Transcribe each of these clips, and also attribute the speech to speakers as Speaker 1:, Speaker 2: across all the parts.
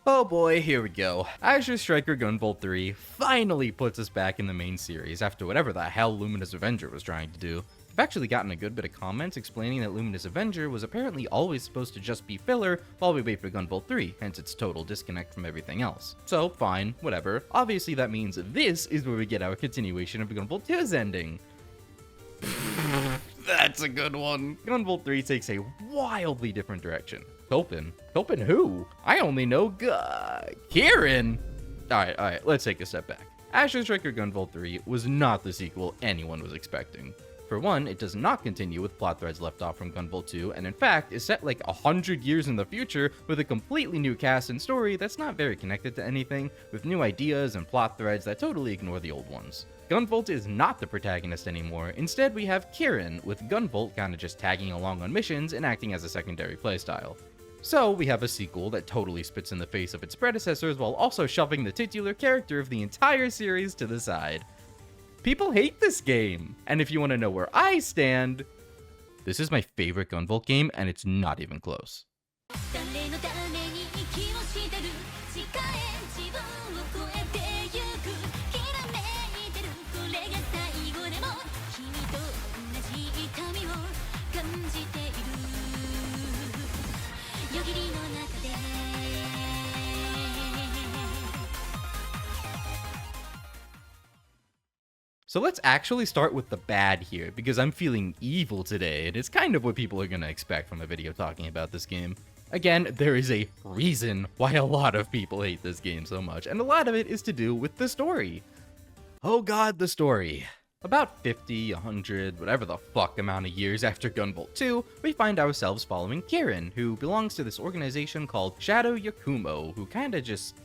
Speaker 1: Oh boy, here we go. Azure Striker Gunvolt 3 finally puts us back in the main series after whatever the hell Luminous Avenger was trying to do. I've actually gotten a good bit of comments explaining that Luminous Avenger was apparently always supposed to just be filler while we wait for Gunvolt 3, hence its total disconnect from everything else. So, fine, whatever. Obviously that means this is where we get our continuation of Gunvolt 2's ending. That's a good one. Gunvolt 3 takes a wildly different direction. Copen? Copen who? I only know Kieran! Alright, let's take a step back. Azure Striker Gunvolt 3 was not the sequel anyone was expecting. For one, it does not continue with plot threads left off from Gunvolt 2, and in fact, is set like 100 years in the future with a completely new cast and story that's not very connected to anything, with new ideas and plot threads that totally ignore the old ones. Gunvolt is not the protagonist anymore, instead we have Kieran, with Gunvolt kinda just tagging along on missions and acting as a secondary playstyle. So we have a sequel that totally spits in the face of its predecessors while also shoving the titular character of the entire series to the side. People hate this game, and if you want to know where I stand, this is my favorite Gunvolt game, and it's not even close. So let's actually start with the bad here, because I'm feeling evil today, and it's kind of what people are going to expect from a video talking about this game. Again, there is a reason why a lot of people hate this game so much, and a lot of it is to do with the story. Oh god, the story. About 50, 100, whatever the fuck amount of years after Gunvolt 2, we find ourselves following Kieran, who belongs to this organization called Shadow Yakumo, who kinda just,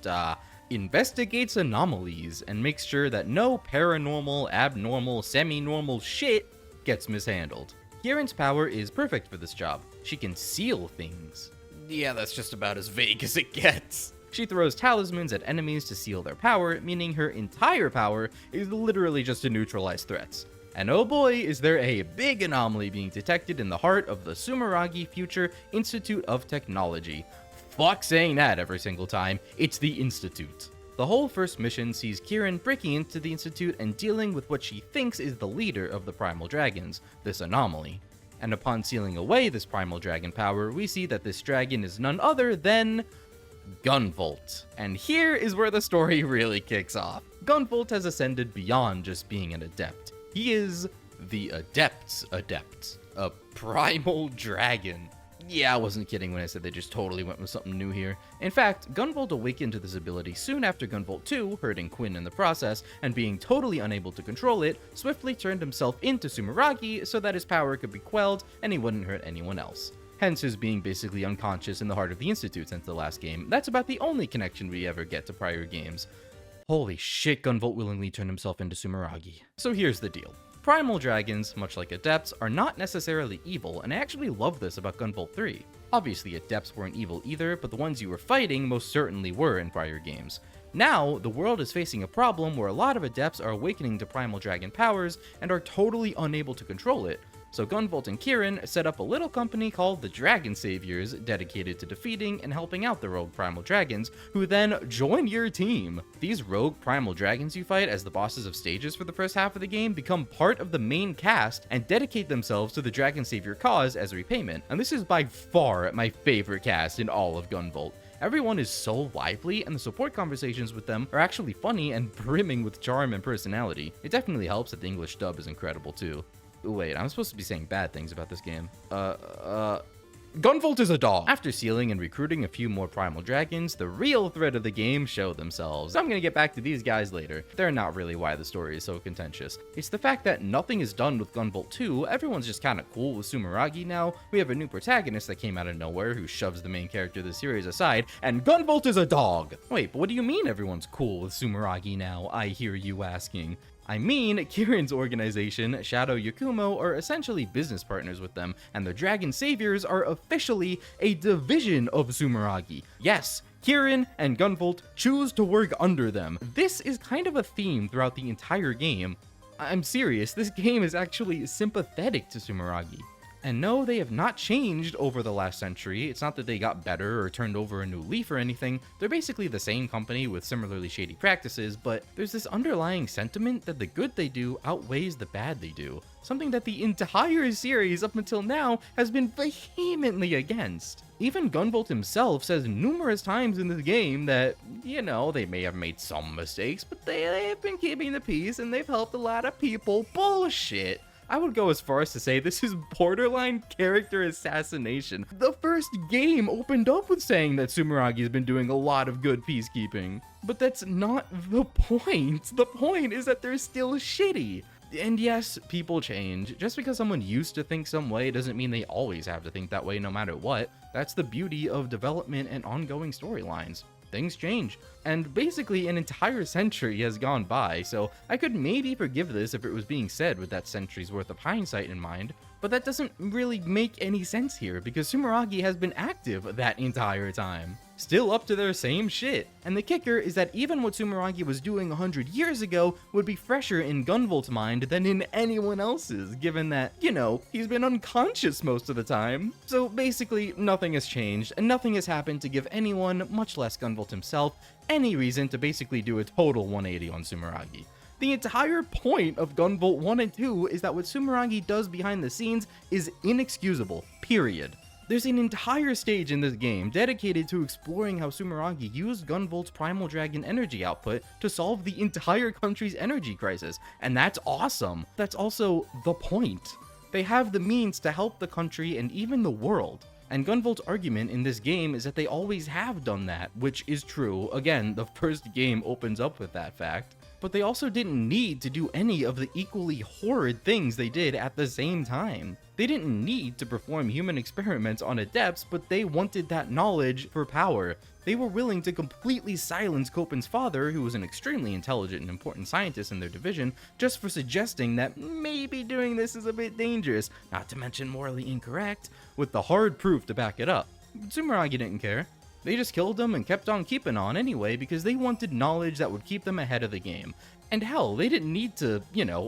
Speaker 1: investigates anomalies and makes sure that no paranormal, abnormal, semi-normal shit gets mishandled. Kieran's power is perfect for this job. She can seal things. Yeah, that's just about as vague as it gets. She throws talismans at enemies to seal their power, meaning her entire power is literally just to neutralize threats. And oh boy, is there a big anomaly being detected in the heart of the Sumeragi Future Institute of Technology. Fuck saying that every single time, it's the Institute. The whole first mission sees Kieran breaking into the Institute and dealing with what she thinks is the leader of the Primal Dragons, this anomaly. And upon sealing away this Primal Dragon power, we see that this dragon is none other than Gunvolt. And here is where the story really kicks off. Gunvolt has ascended beyond just being an adept. He is the Adept's Adept, a Primal Dragon. Yeah, I wasn't kidding when I said they just totally went with something new here. In fact, Gunvolt awakened to this ability soon after Gunvolt 2, hurting Quinn in the process, and being totally unable to control it, swiftly turned himself into Sumeragi so that his power could be quelled and he wouldn't hurt anyone else. Hence his being basically unconscious in the heart of the Institute since the last game. That's about the only connection we ever get to prior games. Holy shit, Gunvolt willingly turned himself into Sumeragi. So here's the deal. Primal dragons, much like adepts, are not necessarily evil, and I actually love this about Gunvolt 3. Obviously, adepts weren't evil either, but the ones you were fighting most certainly were in prior games. Now, the world is facing a problem where a lot of adepts are awakening to primal dragon powers and are totally unable to control it. So Gunvolt and Kieran set up a little company called the Dragon Saviors, dedicated to defeating and helping out the rogue primal dragons, who then join your team. These rogue primal dragons you fight as the bosses of stages for the first half of the game become part of the main cast and dedicate themselves to the Dragon Savior cause as repayment. And this is by far my favorite cast in all of Gunvolt. Everyone is so lively, and the support conversations with them are actually funny and brimming with charm and personality. It definitely helps that the English dub is incredible too. Wait, I'm supposed to be saying bad things about this game. Gunvolt is a dog! After sealing and recruiting a few more primal dragons, the real threat of the game show themselves. I'm gonna get back to these guys later. They're not really why the story is so contentious. It's the fact that nothing is done with Gunvolt 2, everyone's just kinda cool with Sumeragi now, we have a new protagonist that came out of nowhere who shoves the main character of the series aside, and Gunvolt is a dog! Wait, but what do you mean everyone's cool with Sumeragi now, I hear you asking? I mean, Kieran's organization, Shadow Yakumo, are essentially business partners with them, and the Dragon Saviors are officially a division of Sumeragi. Yes, Kieran and Gunvolt choose to work under them. This is kind of a theme throughout the entire game. I'm serious, this game is actually sympathetic to Sumeragi. And no, they have not changed over the last century. It's not that they got better or turned over a new leaf or anything. They're basically the same company with similarly shady practices, but there's this underlying sentiment that the good they do outweighs the bad they do. Something that the entire series up until now has been vehemently against. Even Gunvolt himself says numerous times in the game that, they may have made some mistakes, but they've been keeping the peace and they've helped a lot of people. Bullshit. I would go as far as to say this is borderline character assassination. The first game opened up with saying that Sumeragi's been doing a lot of good peacekeeping. But that's not the point. The point is that they're still shitty. And yes, people change. Just because someone used to think some way doesn't mean they always have to think that way no matter what. That's the beauty of development and ongoing storylines. Things change. And basically an entire century has gone by, so I could maybe forgive this if it was being said with that century's worth of hindsight in mind, but that doesn't really make any sense here because Sumeragi has been active that entire time. Still up to their same shit. And the kicker is that even what Sumeragi was doing 100 years ago would be fresher in Gunvolt's mind than in anyone else's, given that, he's been unconscious most of the time. So basically, nothing has changed, and nothing has happened to give anyone, much less Gunvolt himself, any reason to basically do a total 180 on Sumeragi. The entire point of Gunvolt 1 and 2 is that what Sumeragi does behind the scenes is inexcusable, period. There's an entire stage in this game dedicated to exploring how Sumeragi used Gunvolt's Primal Dragon energy output to solve the entire country's energy crisis, and that's awesome. That's also the point. They have the means to help the country and even the world. And Gunvolt's argument in this game is that they always have done that, which is true. Again, the first game opens up with that fact. But they also didn't need to do any of the equally horrid things they did at the same time. They didn't need to perform human experiments on adepts, but they wanted that knowledge for power. They were willing to completely silence Copen's father, who was an extremely intelligent and important scientist in their division, just for suggesting that maybe doing this is a bit dangerous, not to mention morally incorrect, with the hard proof to back it up. But Sumeragi didn't care. They just killed them and kept on keeping on anyway because they wanted knowledge that would keep them ahead of the game. And hell, they didn't need to,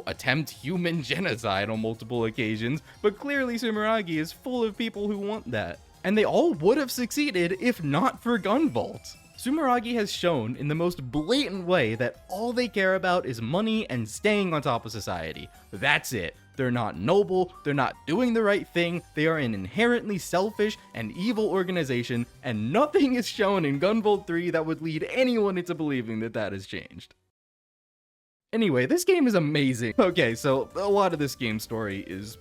Speaker 1: attempt human genocide on multiple occasions, but clearly Sumeragi is full of people who want that. And they all would have succeeded if not for Gunvolt. Sumeragi has shown in the most blatant way that all they care about is money and staying on top of society. That's it. They're not noble, they're not doing the right thing, they are an inherently selfish and evil organization, and nothing is shown in Gunvolt 3 that would lead anyone into believing that that has changed. Anyway, this game is amazing. Okay, so a lot of this game's story is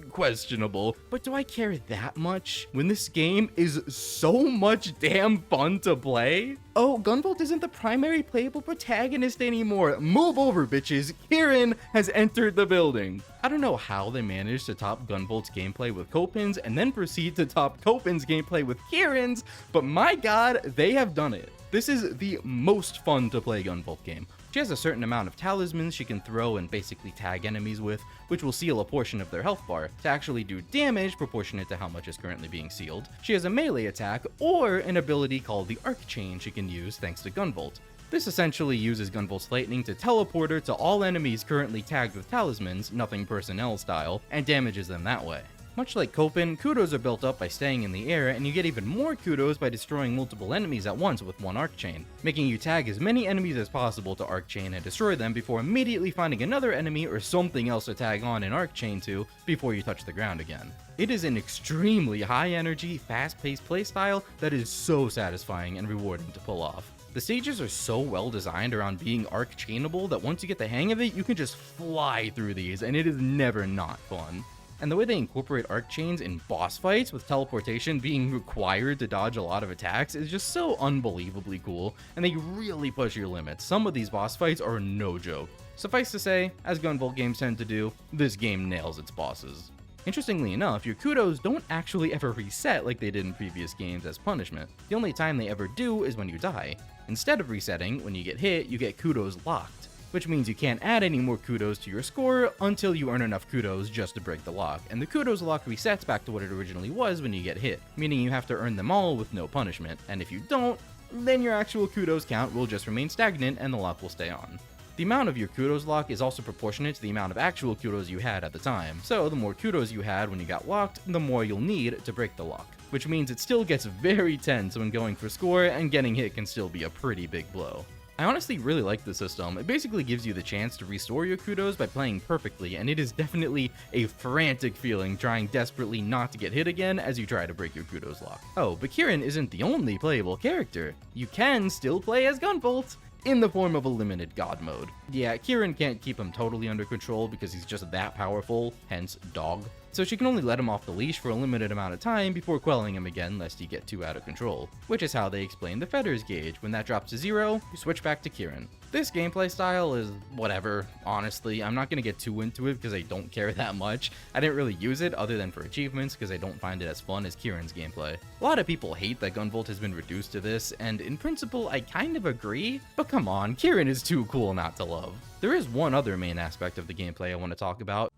Speaker 1: questionable, but do I care that much when this game is so much damn fun to play? Oh, Gunvolt isn't the primary playable protagonist anymore. Move over, bitches. Kieran has entered the building. I don't know how they managed to top Gunvolt's gameplay with Copen's and then proceed to top Copen's gameplay with Kieran's, but my god, they have done it. This is the most fun to play Gunvolt game. She has a certain amount of talismans she can throw and basically tag enemies with, which will seal a portion of their health bar to actually do damage proportionate to how much is currently being sealed. She has a melee attack or an ability called the Arc Chain she can use thanks to Gunvolt. This essentially uses Gunvolt's lightning to teleport her to all enemies currently tagged with talismans, nothing personnel style, and damages them that way. Much like Copen, kudos are built up by staying in the air, and you get even more kudos by destroying multiple enemies at once with one Arc Chain, making you tag as many enemies as possible to Arc Chain and destroy them before immediately finding another enemy or something else to tag on an Arc Chain to before you touch the ground again. It is an extremely high energy, fast-paced playstyle that is so satisfying and rewarding to pull off. The stages are so well designed around being arc chainable that once you get the hang of it, you can just fly through these, and it is never not fun. And the way they incorporate arc chains in boss fights with teleportation being required to dodge a lot of attacks is just so unbelievably cool, and they really push your limits. Some of these boss fights are no joke. Suffice to say, as Gunvolt games tend to do, this game nails its bosses. Interestingly enough, your kudos don't actually ever reset like they did in previous games as punishment. The only time they ever do is when you die. Instead of resetting, when you get hit, you get kudos locked, which means you can't add any more kudos to your score until you earn enough kudos just to break the lock, and the kudos lock resets back to what it originally was when you get hit, meaning you have to earn them all with no punishment, and if you don't, then your actual kudos count will just remain stagnant and the lock will stay on. The amount of your kudos lock is also proportionate to the amount of actual kudos you had at the time, so the more kudos you had when you got locked, the more you'll need to break the lock. Which means it still gets very tense when going for score, and getting hit can still be a pretty big blow. I honestly really like the system. It basically gives you the chance to restore your kudos by playing perfectly, and it is definitely a frantic feeling trying desperately not to get hit again as you try to break your kudos lock. Oh, but Kieran isn't the only playable character. You can still play as Gunvolt in the form of a limited god mode. Yeah, Kieran can't keep him totally under control because he's just that powerful, hence dog. So she can only let him off the leash for a limited amount of time before quelling him again lest he get too out of control. Which is how they explain the feathers gauge. When that drops to 0, you switch back to Kieran. This gameplay style is whatever, honestly. I'm not going to get too into it because I don't care that much. I didn't really use it other than for achievements because I don't find it as fun as Kieran's gameplay. A lot of people hate that Gunvolt has been reduced to this, and in principle I kind of agree, but come on, Kieran is too cool not to love. There is one other main aspect of the gameplay I want to talk about.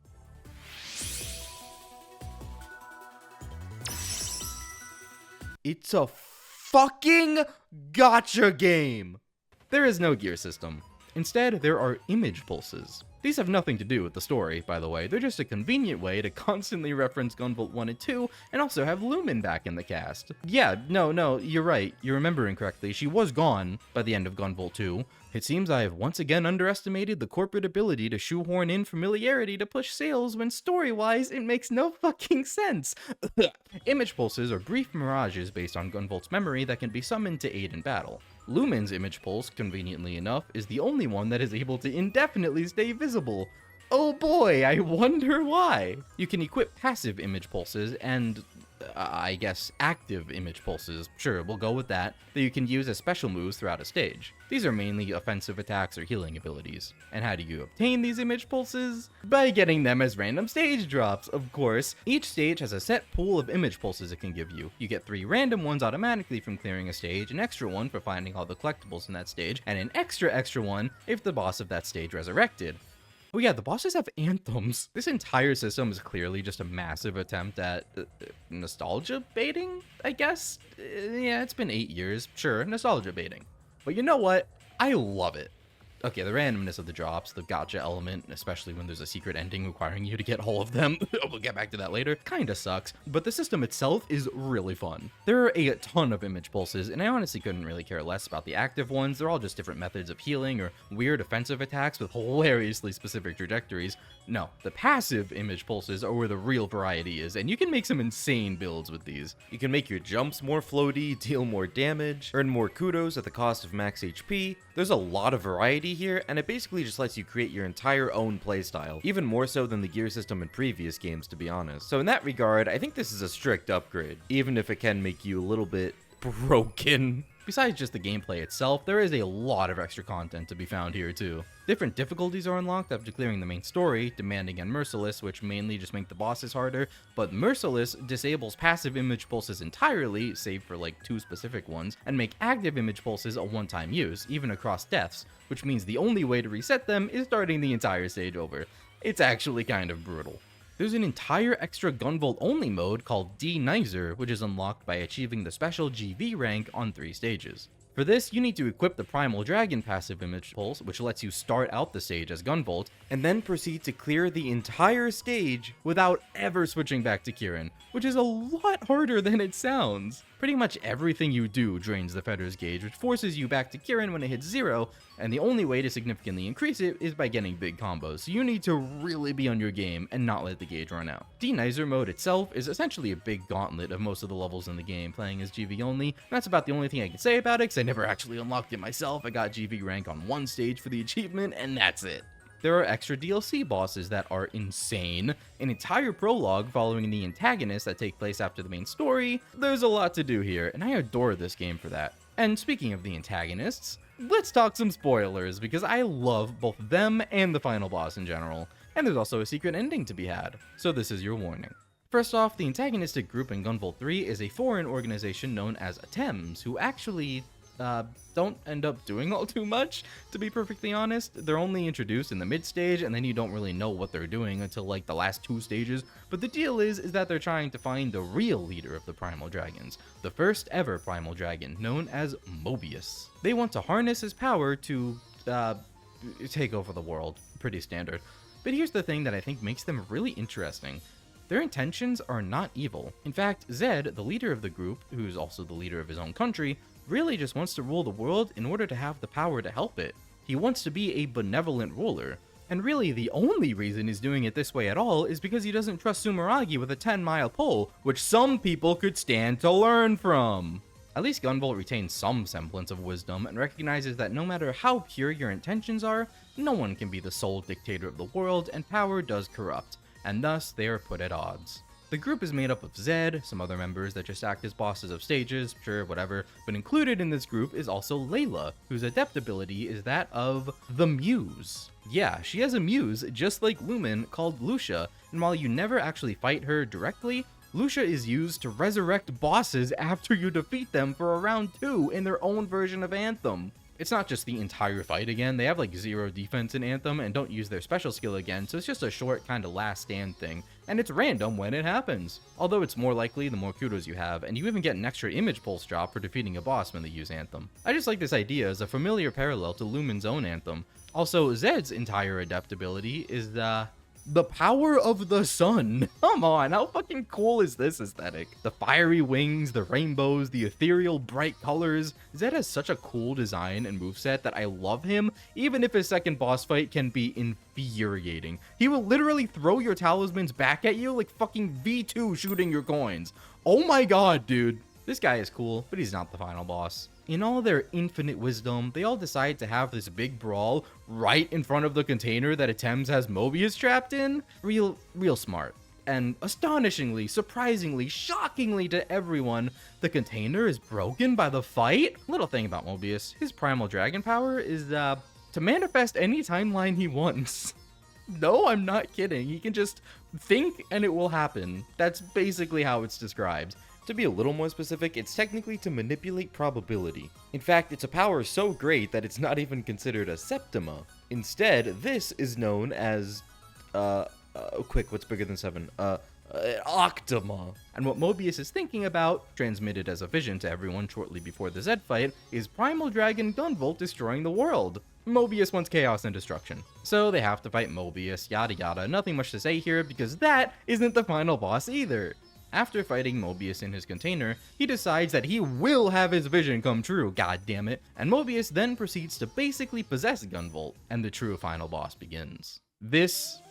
Speaker 1: It's a fucking gacha game! There is no gear system. Instead, there are image pulses. These have nothing to do with the story, by the way. They're just a convenient way to constantly reference Gunvolt 1 and 2, and also have Lumen back in the cast. Yeah, no, you're right. You're remembering correctly. She was gone by the end of Gunvolt 2. It seems I have once again underestimated the corporate ability to shoehorn in familiarity to push sales when story-wise it makes no fucking sense. Image pulses are brief mirages based on Gunvolt's memory that can be summoned to aid in battle. Lumen's image pulse, conveniently enough, is the only one that is able to indefinitely stay visible. Oh boy, I wonder why. You can equip passive image pulses and, I guess, active image pulses, sure, we'll go with that you can use as special moves throughout a stage. These are mainly offensive attacks or healing abilities. And how do you obtain these image pulses? By getting them as random stage drops, of course. Each stage has a set pool of image pulses it can give you. You get 3 random ones automatically from clearing a stage, an extra one for finding all the collectibles in that stage, and an extra one if the boss of that stage resurrected. Oh yeah, the bosses have anthems. This entire system is clearly just a massive attempt at nostalgia baiting, I guess? Yeah, it's been 8 years. Sure, nostalgia baiting. But you know what? I love it. Okay, the randomness of the drops, the gacha element, especially when there's a secret ending requiring you to get all of them, we'll get back to that later, kinda sucks, but the system itself is really fun. There are a ton of image pulses, and I honestly couldn't really care less about the active ones. They're all just different methods of healing or weird offensive attacks with hilariously specific trajectories. No, the passive image pulses are where the real variety is, and you can make some insane builds with these.
Speaker 2: You can make your jumps more floaty, deal more damage, earn more kudos at the cost of max HP. There's a lot of variety here, and it basically just lets you create your entire own playstyle, even more so than the gear system in previous games, to be honest. So in that regard, I think this is a strict upgrade, even if it can make you a little bit broken.
Speaker 1: Besides just the gameplay itself, there is a lot of extra content to be found here too. Different difficulties are unlocked after clearing the main story, Demanding and Merciless, which mainly just make the bosses harder, but Merciless disables passive image pulses entirely, save for like 2 specific ones, and make active image pulses a one-time use, even across deaths, which means the only way to reset them is starting the entire stage over. It's actually kind of brutal. There's an entire extra Gunvolt only mode called Divisive, which is unlocked by achieving the special GV rank on 3 stages. For this, you need to equip the Primal Dragon passive image pulse, which lets you start out the stage as Gunvolt, and then proceed to clear the entire stage without ever switching back to Kieran, which is a lot harder than it sounds. Pretty much everything you do drains the feathers gauge, which forces you back to Kieran when it hits 0, and the only way to significantly increase it is by getting big combos, so you need to really be on your game and not let the gauge run out. Divisive mode itself is essentially a big gauntlet of most of the levels in the game, playing as GV only, and that's about the only thing I can say about it, because I never actually unlocked it myself. I got GV rank on 1 stage for the achievement, and that's it. There are extra DLC bosses that are insane, an entire prologue following the antagonists that take place after the main story. There's a lot to do here, and I adore this game for that. And speaking of the antagonists, let's talk some spoilers, because I love both them and the final boss in general. And there's also a secret ending to be had, so this is your warning. First off, the antagonistic group in Gunvolt 3 is a foreign organization known as Attempts, who actually don't end up doing all too much, to be perfectly honest. They're only introduced in the mid stage, and then you don't really know what they're doing until like the last 2 stages. But the deal is that they're trying to find the real leader of the Primal Dragons, the first ever Primal Dragon, known as Mobius. They want to harness his power to, take over the world. Pretty standard. But here's the thing that I think makes them really interesting. Their intentions are not evil. In fact, Zed, the leader of the group, who's also the leader of his own country, really just wants to rule the world in order to have the power to help it. He wants to be a benevolent ruler. And really, the only reason he's doing it this way at all is because he doesn't trust Sumeragi with a 10-mile pole, which some people could stand to learn from. At least Gunvolt retains some semblance of wisdom and recognizes that no matter how pure your intentions are, no one can be the sole dictator of the world, and power does corrupt, and thus they are put at odds. The group is made up of Zed, some other members that just act as bosses of stages, sure, whatever, but included in this group is also Layla, whose adept ability is that of the Muse. Yeah, she has a muse, just like Lumen, called Lucia, and while you never actually fight her directly, Lucia is used to resurrect bosses after you defeat them for a round 2 in their own version of Anthem. It's not just the entire fight again, they have like 0 defense in Anthem and don't use their special skill again, so it's just a short kind of last stand thing, and it's random when it happens. Although it's more likely the more kudos you have, and you even get an extra image pulse drop for defeating a boss when they use Anthem. I just like this idea as a familiar parallel to Lumen's own Anthem. Also, Zed's entire adept ability is the power of the sun. Come on, how fucking cool is this aesthetic? The fiery wings, the rainbows, the ethereal bright colors. Zed has such a cool design and moveset that I love him, even if his second boss fight can be infuriating. He will literally throw your talismans back at you like fucking V2 shooting your coins. Oh my god, dude. This guy is cool, but he's not the final boss. In all their infinite wisdom, they all decide to have this big brawl right in front of the container that Atems has Mobius trapped in. Real smart. And astonishingly, surprisingly, shockingly to everyone, the container is broken by the fight. Little thing about Mobius, his primal dragon power is to manifest any timeline he wants. No, I'm not kidding. He can just think and it will happen. That's basically how it's described.
Speaker 2: To be a little more specific, it's technically to manipulate probability. In fact, it's a power so great that it's not even considered a septima. Instead, this is known as, quick, what's bigger than 7? Octama.
Speaker 1: And what Mobius is thinking about, transmitted as a vision to everyone shortly before the Zed fight, is Primal Dragon Gunvolt destroying the world. Mobius wants chaos and destruction. So they have to fight Mobius, yada yada, nothing much to say here because that isn't the final boss either. After fighting Mobius in his container, he decides that he will have his vision come true, god damn it, and Mobius then proceeds to basically possess Gunvolt, and the true final boss begins. This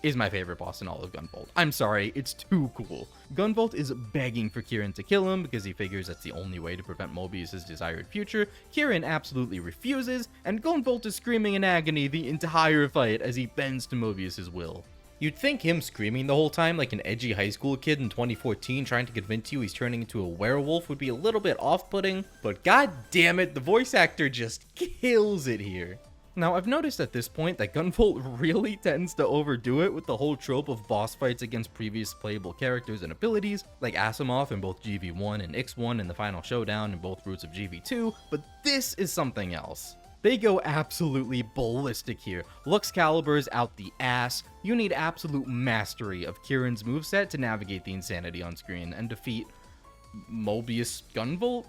Speaker 1: is my favorite boss in all of Gunvolt. I'm sorry, it's too cool. Gunvolt is begging for Kieran to kill him because he figures that's the only way to prevent Mobius' desired future. Kieran absolutely refuses, and Gunvolt is screaming in agony the entire fight as he bends to Mobius' will.
Speaker 2: You'd think him screaming the whole time like an edgy high school kid in 2014 trying to convince you he's turning into a werewolf would be a little bit off-putting, but god damn it, the voice actor just kills it here.
Speaker 1: Now, I've noticed at this point that Gunvolt really tends to overdo it with the whole trope of boss fights against previous playable characters and abilities, like Asimov in both GV1 and X1 in the final showdown in both routes of GV2, but this is something else. They go absolutely ballistic here. Luxcalibur's out the ass. You need absolute mastery of Kieran's moveset to navigate the insanity on screen and defeat Mobius Gunvolt?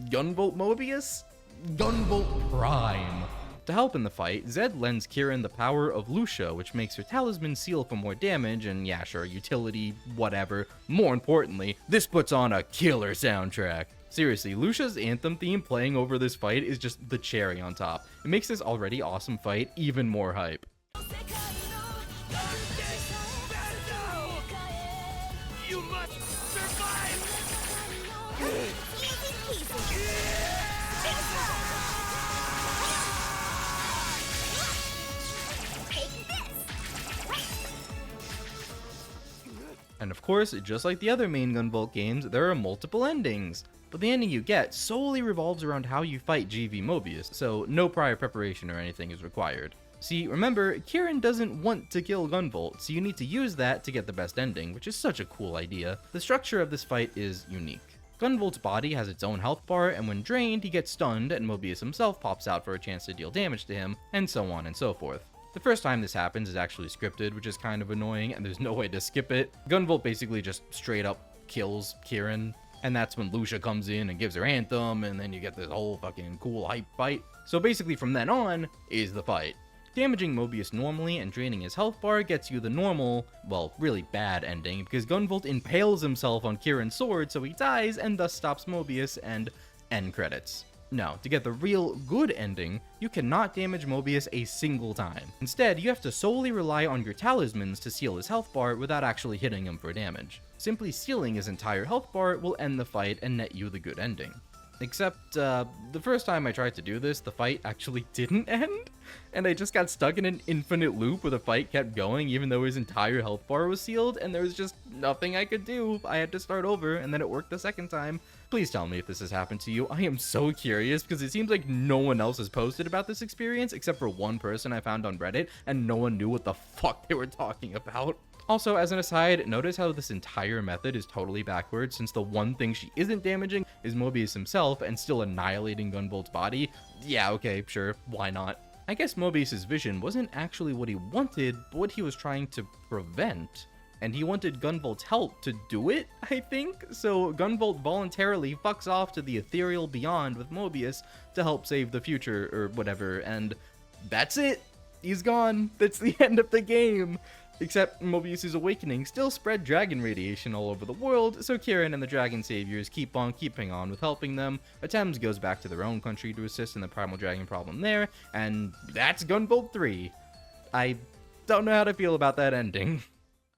Speaker 1: Gunvolt Mobius? Gunvolt Prime. To help in the fight, Zed lends Kieran the power of Lucia, which makes her talisman seal for more damage, and yeah, sure, utility, whatever. More importantly, this puts on a killer soundtrack. Seriously, Lucia's anthem theme playing over this fight is just the cherry on top. It makes this already awesome fight even more hype.
Speaker 3: You must survive!
Speaker 1: And of course, just like the other main Gunvolt games, there are multiple endings. But the ending you get solely revolves around how you fight GV Mobius, so no prior preparation or anything is required. See, remember, Kieran doesn't want to kill Gunvolt, so you need to use that to get the best ending, which is such a cool idea. The structure of this fight is unique. Gunvolt's body has its own health bar, and when drained, he gets stunned, and Mobius himself pops out for a chance to deal damage to him, and so on and so forth. The first time this happens is actually scripted, which is kind of annoying, and there's no way to skip it. Gunvolt basically just straight up kills Kieran, and that's when Lucia comes in and gives her anthem, and then you get this whole fucking cool hype fight. So basically from then on is the fight. Damaging Mobius normally and draining his health bar gets you the normal, well, really bad ending, because Gunvolt impales himself on Kieran's sword so he dies and thus stops Mobius, and end credits. No, to get the real good ending, you cannot damage Mobius a single time. Instead, you have to solely rely on your talismans to seal his health bar without actually hitting him for damage. Simply sealing his entire health bar will end the fight and net you the good ending. Except, the first time I tried to do this, the fight actually didn't end, and I just got stuck in an infinite loop where the fight kept going even though his entire health bar was sealed, and there was just nothing I could do. I had to start over, and then it worked the second time. Please tell me if this has happened to you. I am so curious, because it seems like no one else has posted about this experience, except for one person I found on Reddit, and no one knew what the fuck they were talking about. Also, as an aside, notice how this entire method is totally backwards, since the one thing she isn't damaging is Mobius himself and still annihilating Gunvolt's body. Yeah, okay, sure, why not? I guess Mobius's vision wasn't actually what he wanted, but what he was trying to prevent. And he wanted Gunvolt's help to do it, I think? So Gunvolt voluntarily fucks off to the ethereal beyond with Mobius to help save the future, or whatever, and that's it! He's gone! That's the end of the game! Except Mobius's awakening still spread dragon radiation all over the world, so Kieran and the dragon saviors keep on keeping on with helping them. Attempts goes back to their own country to assist in the primal dragon problem there, and that's Gunvolt 3. I don't know how to feel about that ending.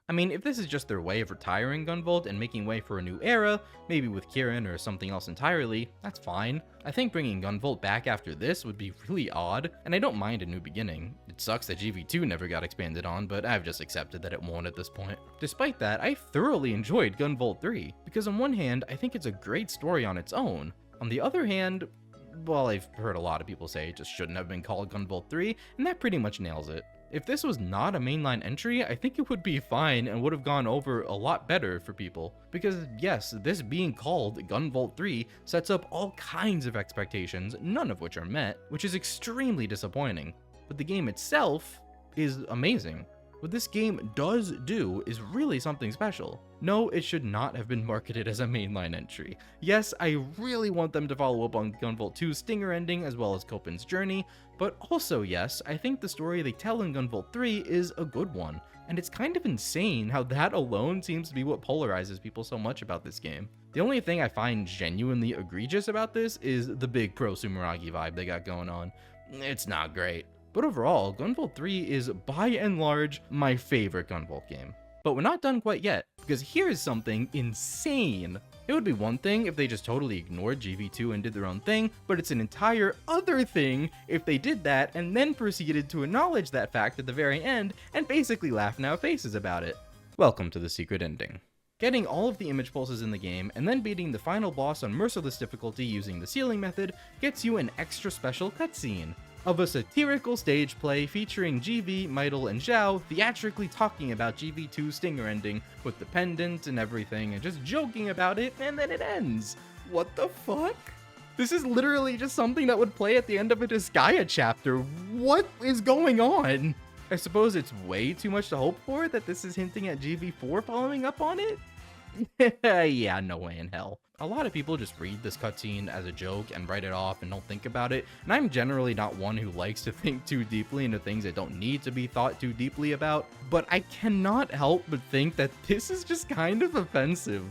Speaker 1: I mean, if this is just their way of retiring Gunvolt and making way for a new era, maybe with Kieran or something else entirely, that's fine. I think bringing Gunvolt back after this would be really odd, and I don't mind a new beginning. It sucks that GV2 never got expanded on, but I've just accepted that it won't at this point. Despite that, I thoroughly enjoyed Gunvolt 3, because on one hand, I think it's a great story on its own. On the other hand, well, I've heard a lot of people say it just shouldn't have been called Gunvolt 3, and that pretty much nails it. If this was not a mainline entry, I think it would be fine and would have gone over a lot better for people. Because yes, this being called Gunvolt 3 sets up all kinds of expectations, none of which are met, which is extremely disappointing. But the game itself is amazing. What this game does do is really something special. No, it should not have been marketed as a mainline entry. Yes, I really want them to follow up on Gunvolt 2's stinger ending as well as Copen's journey, but also yes, I think the story they tell in Gunvolt 3 is a good one, and it's kind of insane how that alone seems to be what polarizes people so much about this game. The only thing I find genuinely egregious about this is the big pro-Sumeragi vibe they got going on. It's not great. But overall, Gunvolt 3 is by and large my favorite Gunvolt game. But we're not done quite yet, because here's something insane. It would be one thing if they just totally ignored GV2 and did their own thing, but it's an entire other thing if they did that and then proceeded to acknowledge that fact at the very end and basically laugh in our faces about it. Welcome to the secret ending. Getting all of the image pulses in the game and then beating the final boss on merciless difficulty using the sealing method gets you an extra special cutscene of a satirical stage play featuring GV, Mytle, and Zhao theatrically talking about GV2's stinger ending with the pendant and everything and just joking about it, and then it ends. What the fuck? This is literally just something that would play at the end of a Disgaea chapter. What is going on? I suppose it's way too much to hope for that this is hinting at GV4 following up on it? Yeah, no way in hell. A lot of people just read this cutscene as a joke and write it off and don't think about it, and I'm generally not one who likes to think too deeply into things that don't need to be thought too deeply about, but I cannot help but think that this is just kind of offensive.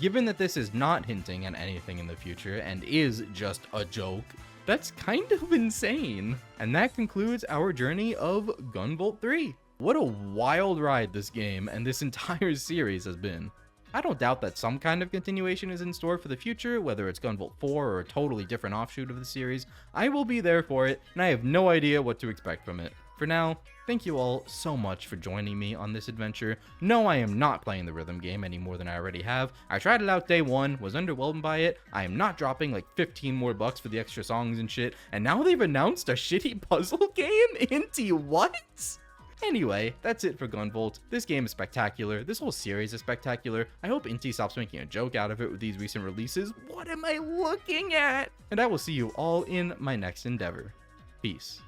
Speaker 1: Given that this is not hinting at anything in the future and is just a joke, that's kind of insane. And that concludes our journey of Gunvolt 3. What a wild ride this game and this entire series has been. I don't doubt that some kind of continuation is in store for the future, whether it's Gunvolt 4 or a totally different offshoot of the series. I will be there for it, and I have no idea what to expect from it. For now, thank you all so much for joining me on this adventure. No, I am not playing the rhythm game any more than I already have. I tried it out day one, was underwhelmed by it. I am not dropping like 15 more bucks for the extra songs and shit, and now they've announced a shitty puzzle game? Inti what? Anyway, that's it for Gunvolt. This game is spectacular. This whole series is spectacular. I hope Inti stops making a joke out of it with these recent releases. What am I looking at? And I will see you all in my next endeavor. Peace.